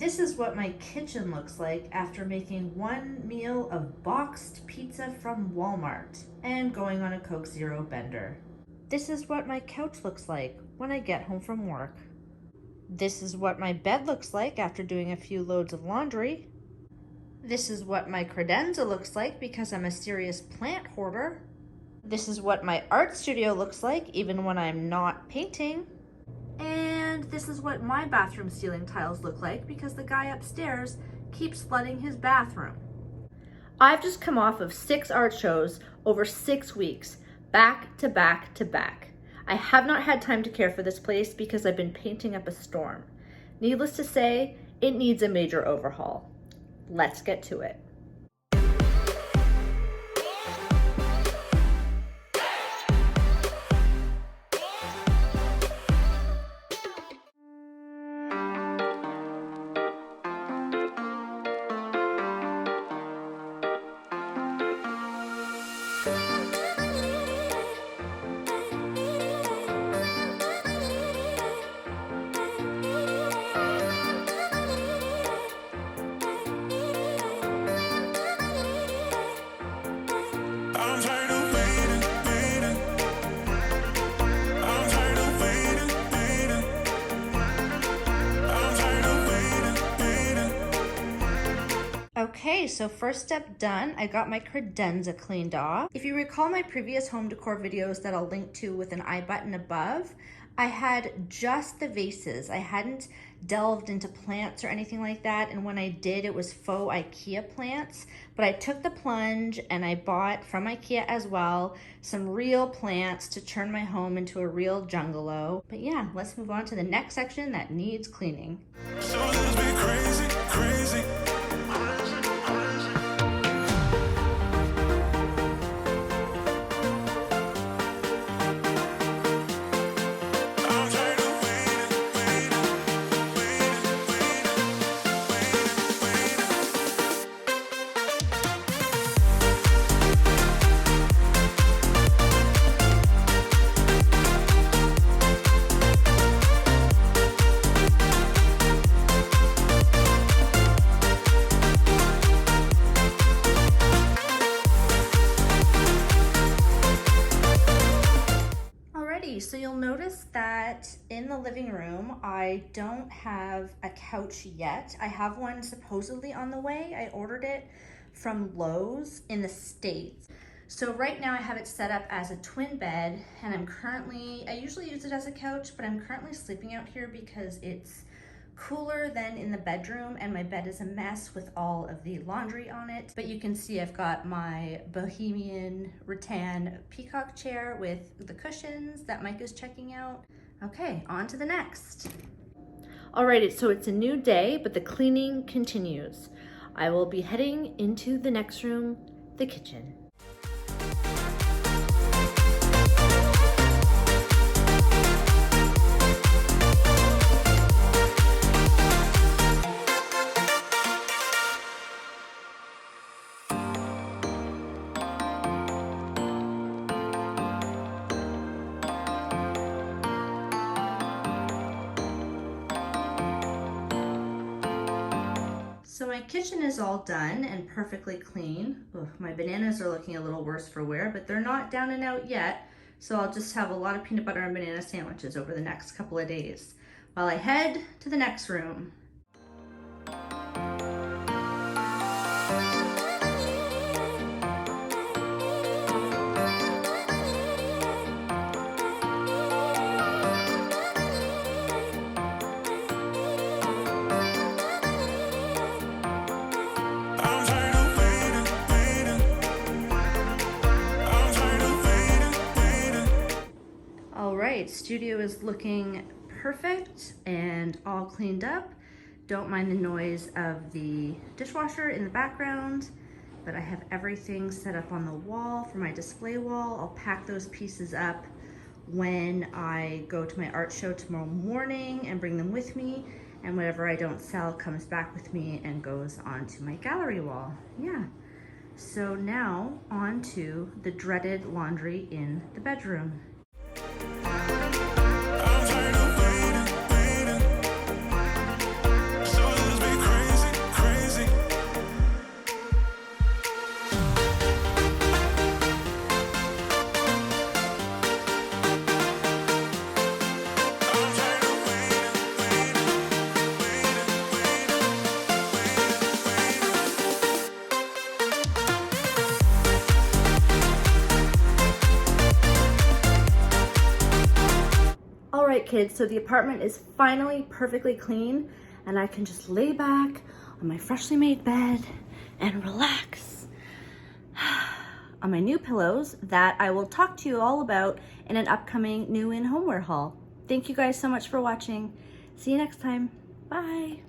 This is what my kitchen looks like after making one meal of boxed pizza from Walmart and going on a Coke Zero bender. This is what my couch looks like when I get home from work. This is what my bed looks like after doing a few loads of laundry. This is what my credenza looks like because I'm a serious plant hoarder. This is what my art studio looks like even when I'm not painting. And this is what my bathroom ceiling tiles look like because the guy upstairs keeps flooding his bathroom. I've just come off of 6 art shows over 6 weeks, back to back to back. I have not had time to care for this place because I've been painting up a storm. Needless to say, it needs a major overhaul. Let's get to it. Okay, so first step done, I got my credenza cleaned off. If you recall my previous home decor videos that I'll link to with an I button above, I had just the vases. I hadn't delved into plants or anything like that, and when I did, it was faux IKEA plants, but I took the plunge and I bought from IKEA as well some real plants to turn my home into a real jungalow. But yeah, let's move on to the next section that needs cleaning. So let's be crazy, crazy. So you'll notice that in the living room, I don't have a couch yet. I have one supposedly on the way. I ordered it from Lowe's in the States. So right now I have it set up as a twin bed, and I usually use it as a couch, but I'm currently sleeping out here because it's cooler than in the bedroom, and my bed is a mess with all of the laundry on it. But you can see I've got my bohemian rattan peacock chair with the cushions that Mike is checking out. Okay, on to the next. Alrighty, so it's a new day, but the cleaning continues. I will be heading into the next room, the kitchen. So my kitchen is all done and perfectly clean. Ugh, my bananas are looking a little worse for wear, but they're not down and out yet. So I'll just have a lot of peanut butter and banana sandwiches over the next couple of days while I head to the next room. Studio is looking perfect and all cleaned up. Don't mind the noise of the dishwasher in the background, but I have everything set up on the wall for my display wall. I'll pack those pieces up when I go to my art show tomorrow morning and bring them with me, and whatever I don't sell comes back with me and goes onto my gallery wall. Yeah. So now on to the dreaded laundry in the bedroom. I'm tired of waiting, waiting. So let's be kids, so the apartment is finally perfectly clean and I can just lay back on my freshly made bed and relax on my new pillows that I will talk to you all about in an upcoming new in homeware haul. Thank you guys so much for watching. See you next time. Bye.